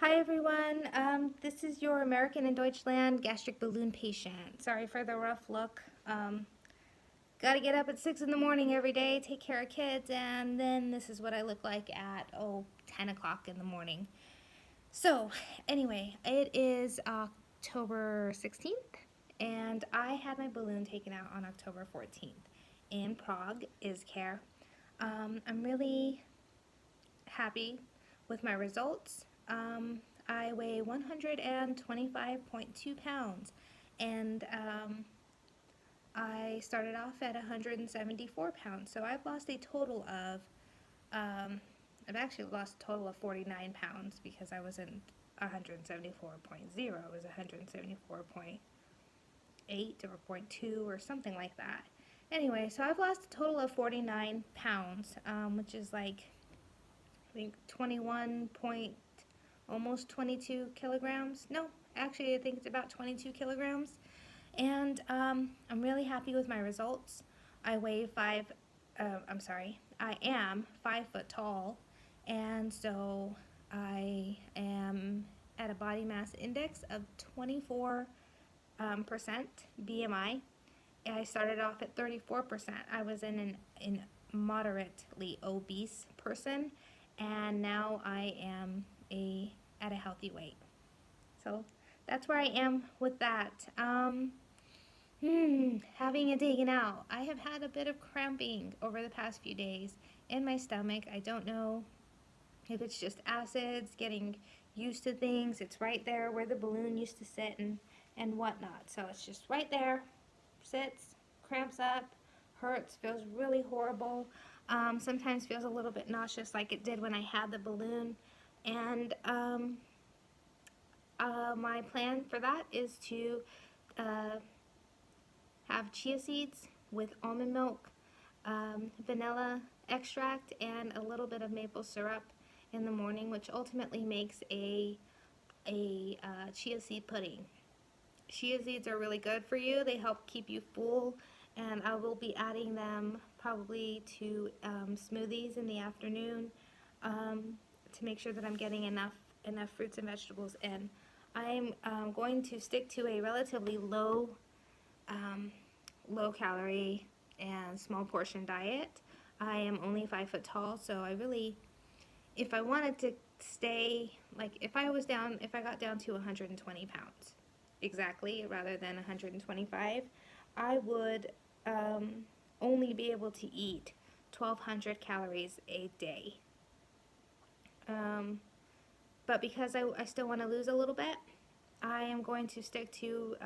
Hi everyone, this is your American in Deutschland gastric balloon patient. Sorry for the rough look. Gotta get up at 6 in the morning every day, take care of kids, and then this is what I look like at, 10 o'clock in the morning. So, anyway, it is October 16th, and I had my balloon taken out on October 14th in Prague, Izcare. I'm really happy with my results. I weigh 125.2 pounds, and I started off at 174 pounds. So I've actually lost a total of 49 pounds because I wasn't 174.0, I was 174.8 or zero point 0.2 or something like that. Anyway, so I've lost a total of 49 pounds, which is like, I think 21 point almost 22 kilograms. No, actually, I think it's about 22 kilograms. And I'm really happy with my results. I weigh I am 5 foot tall, and so I am at a body mass index of 24% BMI. I started off at 34%. I was in moderately obese person, and now I am at a healthy weight. So that's where I am with that. Having it taken out. I have had a bit of cramping over the past few days in my stomach. I don't know if it's just acids, getting used to things. It's right there where the balloon used to sit and whatnot. So it's just right there, sits, cramps up, hurts, feels really horrible. Sometimes feels a little bit nauseous like it did when I had the balloon. And my plan for that is to uh, have chia seeds with almond milk, vanilla extract, and a little bit of maple syrup in the morning, which ultimately makes a chia seed pudding. Chia seeds are really good for you. They help keep you full, and I will be adding them probably to smoothies in the afternoon to make sure that I'm getting enough fruits and vegetables in. I'm going to stick to a relatively um, low calorie and small portion diet. I am only 5 foot tall, so I really, if I wanted to stay, like if I got down to 120 pounds exactly rather than 125, I would only be able to eat 1,200 calories a day. Um, but because I still want to lose a little bit, I am going to stick to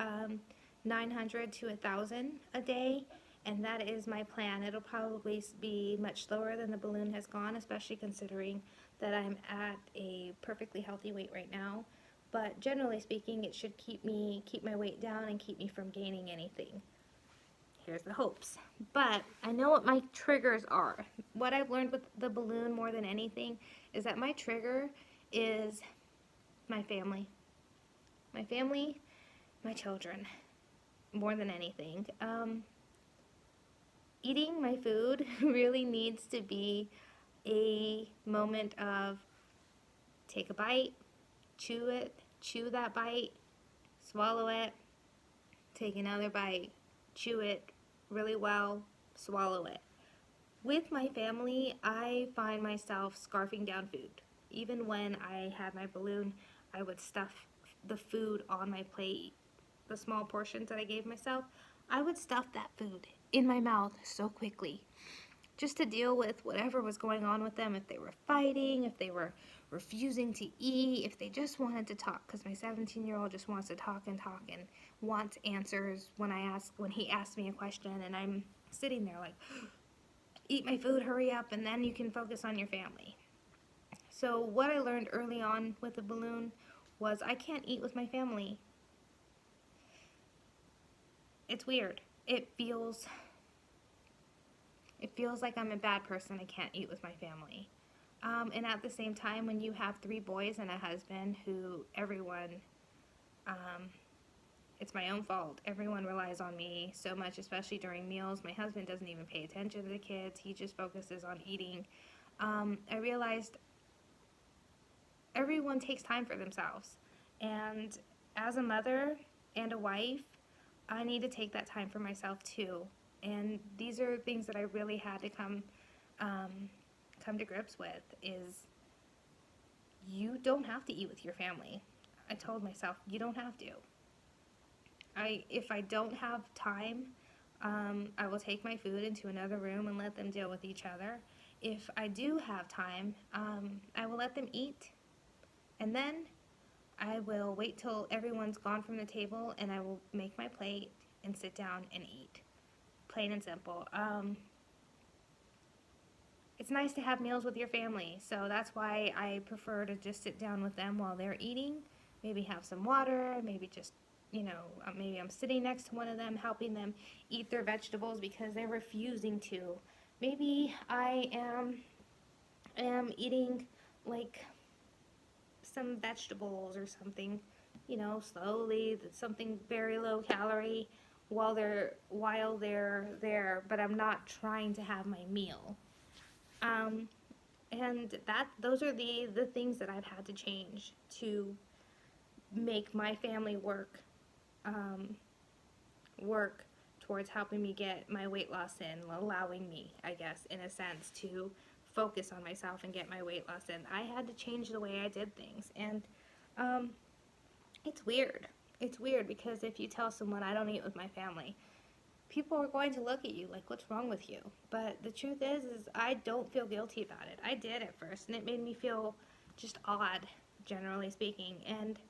900 to 1,000 a day, and that is my plan. It'll probably be much slower than the balloon has gone, especially considering that I'm at a perfectly healthy weight right now. But generally speaking, it should keep my weight down and keep me from gaining anything. Here's the hopes. But I know what my triggers are. What I've learned with the balloon more than anything is that my trigger is my family. My family, my children, more than anything. Eating my food really needs to be a moment of take a bite, chew it, chew that bite, swallow it, take another bite, chew it really well, swallow it. With my family, I find myself scarfing down food. Even when I had my balloon, I would stuff the food on my plate, the small portions that I gave myself, I would stuff that food in my mouth so quickly just to deal with whatever was going on with them, if they were fighting, if they were refusing to eat, if they just wanted to talk, because my 17-year-old just wants to talk and wants answers when he asks me a question, and I'm sitting there like, eat my food, hurry up, and then you can focus on your family. So what I learned early on with the balloon was I can't eat with my family. It's weird. It feels like I'm a bad person. I can't eat with my family. And at the same time, when you have 3 boys and a husband who um, it's my own fault. Everyone relies on me so much, especially during meals. My husband doesn't even pay attention to the kids. He just focuses on eating. I realized everyone takes time for themselves. And as a mother and a wife, I need to take that time for myself too. And these are things that I really had to come to grips with is you don't have to eat with your family. I told myself, you don't have to. If I don't have time, I will take my food into another room and let them deal with each other. If I do have time, I will let them eat, and then I will wait till everyone's gone from the table, and I will make my plate and sit down and eat. Plain and simple. It's nice to have meals with your family, so that's why I prefer to just sit down with them while they're eating. Maybe have some water, maybe just, maybe I'm sitting next to one of them helping them eat their vegetables because they're refusing to. Maybe I am eating like some vegetables or something, slowly, something very low calorie while they're there, but I'm not trying to have my meal. And those are the things that I've had to change to make my family work towards helping me get my weight loss in, allowing me, I guess, in a sense, to focus on myself and get my weight loss in. I had to change the way I did things, and it's weird. It's weird because if you tell someone I don't eat with my family, people are going to look at you like, what's wrong with you? But the truth is I don't feel guilty about it. I did at first, and it made me feel just odd, generally speaking, and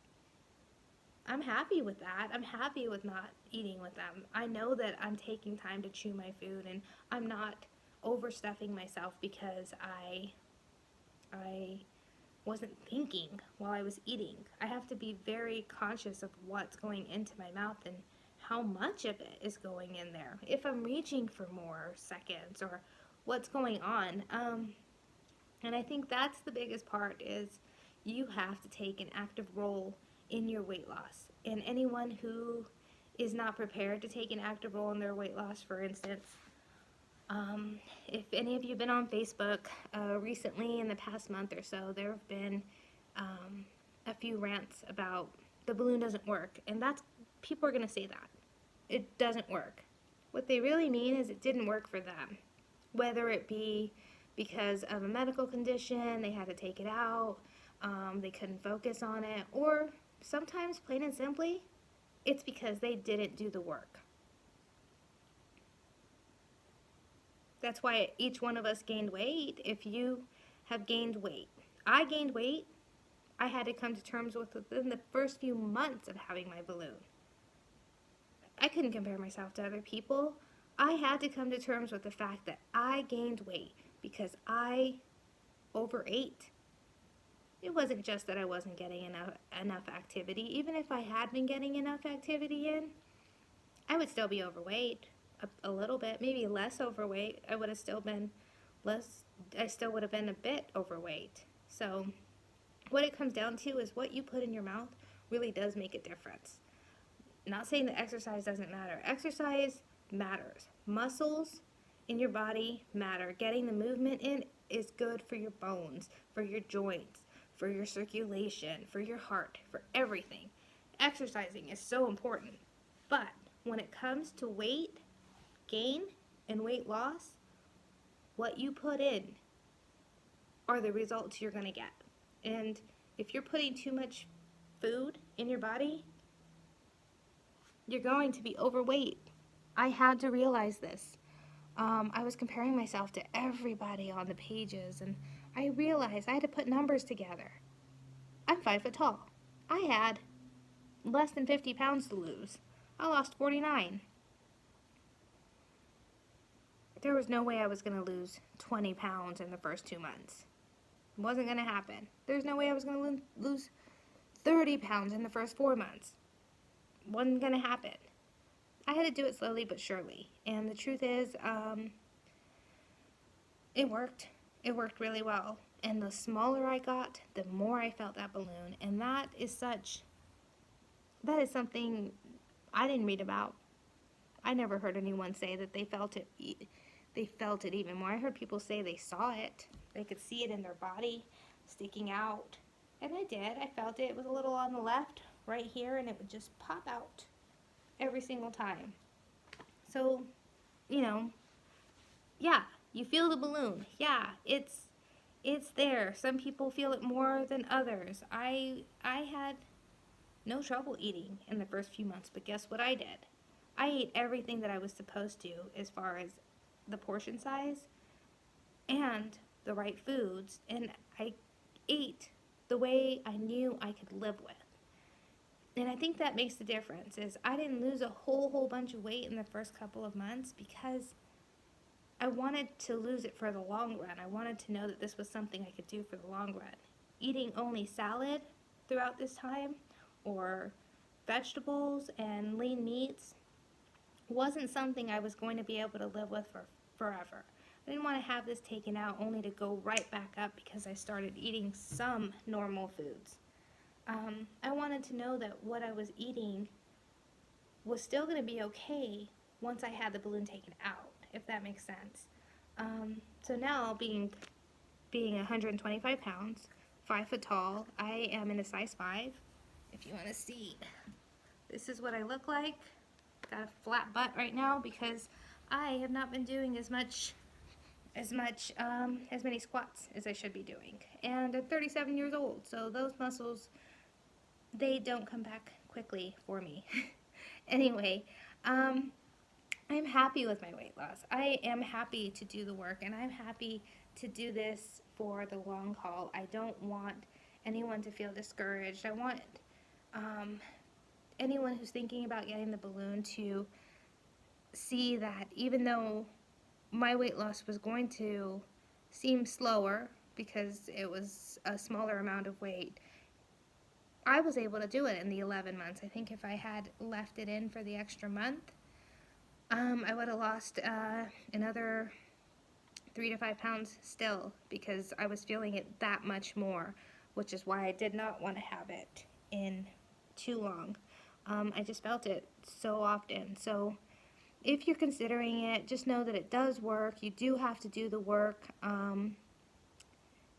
I'm happy with that. I'm happy with not eating with them. I know that I'm taking time to chew my food, and I'm not overstuffing myself because I wasn't thinking while I was eating. I have to be very conscious of what's going into my mouth and how much of it is going in there. If I'm reaching for more seconds or what's going on. And I think that's the biggest part is you have to take an active role in your weight loss. And anyone who is not prepared to take an active role in their weight loss, for instance, if any of you have been on Facebook recently in the past month or so, there have been a few rants about the balloon doesn't work. And people are going to say that. It doesn't work. What they really mean is it didn't work for them. Whether it be because of a medical condition, they had to take it out, they couldn't focus on it, or sometimes, plain and simply, it's because they didn't do the work. That's why each one of us gained weight. If you have gained weight, I gained weight, I had to come to terms with within the first few months of having my balloon. I couldn't compare myself to other people. I had to come to terms with the fact that I gained weight because I overate. It wasn't just that I wasn't getting enough activity. Even if I had been getting enough activity in, I would still be overweight a little bit, maybe less overweight. I would have still been I still would have been a bit overweight. So what it comes down to is what you put in your mouth really does make a difference. Not saying that exercise doesn't matter. Exercise matters. Muscles in your body matter. Getting the movement in is good for your bones, for your joints, for your circulation, for your heart, for everything. Exercising is so important. But when it comes to weight gain and weight loss, what you put in are the results you're going to get. And if you're putting too much food in your body, you're going to be overweight. I had to realize this. I was comparing myself to everybody on the pages, and I realized I had to put numbers together. I'm 5 foot tall. I had less than 50 pounds to lose. I lost 49. There was no way I was going to lose 20 pounds in the first 2 months. It wasn't going to happen. There's no way I was going to lose 30 pounds in the first 4 months. Wasn't going to happen. I had to do it slowly but surely. And the truth is, it worked. It worked really well. And the smaller I got, the more I felt that balloon. And that is something I didn't read about. I never heard anyone say that they felt it. They felt it even more. I heard people say they saw it. They could see it in their body, sticking out. And I did. I felt it. It was a little on the left, right here, and it would just pop out every single time. So, you know, yeah, you feel the balloon. Yeah, it's there. Some people feel it more than others. I had no trouble eating in the first few months, but guess what I did? I ate everything that I was supposed to as far as the portion size and the right foods, and I ate the way I knew I could live with. And I think that makes the difference is I didn't lose a whole bunch of weight in the first couple of months because I wanted to lose it for the long run. I wanted to know that this was something I could do for the long run. Eating only salad throughout this time or vegetables and lean meats wasn't something I was going to be able to live with for forever. I didn't want to have this taken out only to go right back up because I started eating some normal foods. I wanted to know that what I was eating was still going to be okay once I had the balloon taken out, if that makes sense. So now, being 125 pounds, 5 foot tall, I am in a size 5. If you want to see, this is what I look like. Got a flat butt right now because I have not been doing as many squats as I should be doing. And I'm 37 years old, so those muscles, they don't come back quickly for me. Anyway, I'm happy with my weight loss. I am happy to do the work, and I'm happy to do this for the long haul. I don't want anyone to feel discouraged. I want anyone who's thinking about getting the balloon to see that even though my weight loss was going to seem slower because it was a smaller amount of weight, I was able to do it in the 11 months. I think if I had left it in for the extra month, I would have lost another 3 to 5 pounds still because I was feeling it that much more, which is why I did not want to have it in too long. I just felt it so often. So if you're considering it, just know that it does work. You do have to do the work.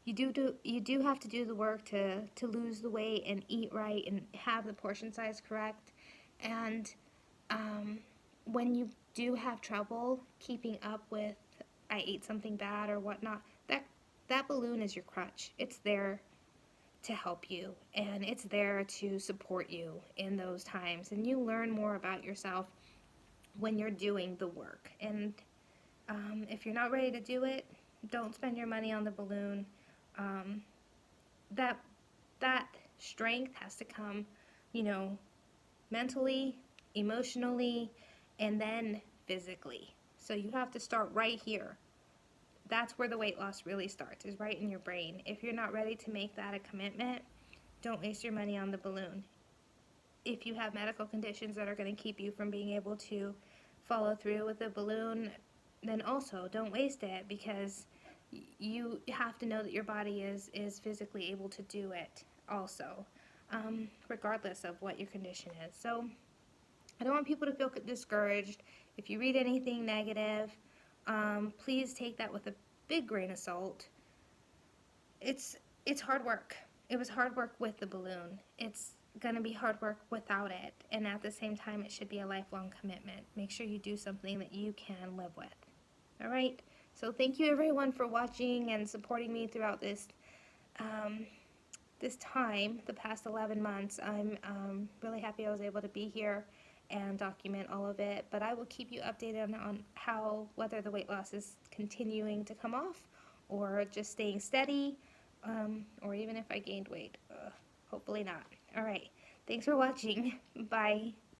You do have to do the work to lose the weight and eat right and have the portion size correct. And when you do have trouble keeping up with I ate something bad or whatnot, that balloon is your crutch. It's there to help you, and it's there to support you in those times. And you learn more about yourself when you're doing the work. And if you're not ready to do it, don't spend your money on the balloon. That strength has to come, mentally, emotionally, and then physically. So you have to start right here. That's where the weight loss really starts, is right in your brain. If you're not ready to make that a commitment, don't waste your money on the balloon. If you have medical conditions that are going to keep you from being able to follow through with the balloon, then also don't waste it because you have to know that your body is physically able to do it also, regardless of what your condition is. So I don't want people to feel discouraged. If you read anything negative, please take that with a big grain of salt. It's hard work. It was hard work with the balloon. It's going to be hard work without it. And at the same time, it should be a lifelong commitment. Make sure you do something that you can live with. All right? So thank you everyone for watching and supporting me throughout this time, the past 11 months. I'm really happy I was able to be here and document all of it, but I will keep you updated on whether the weight loss is continuing to come off or just staying steady, or even if I gained weight. Hopefully not. All right. Thanks for watching. Bye.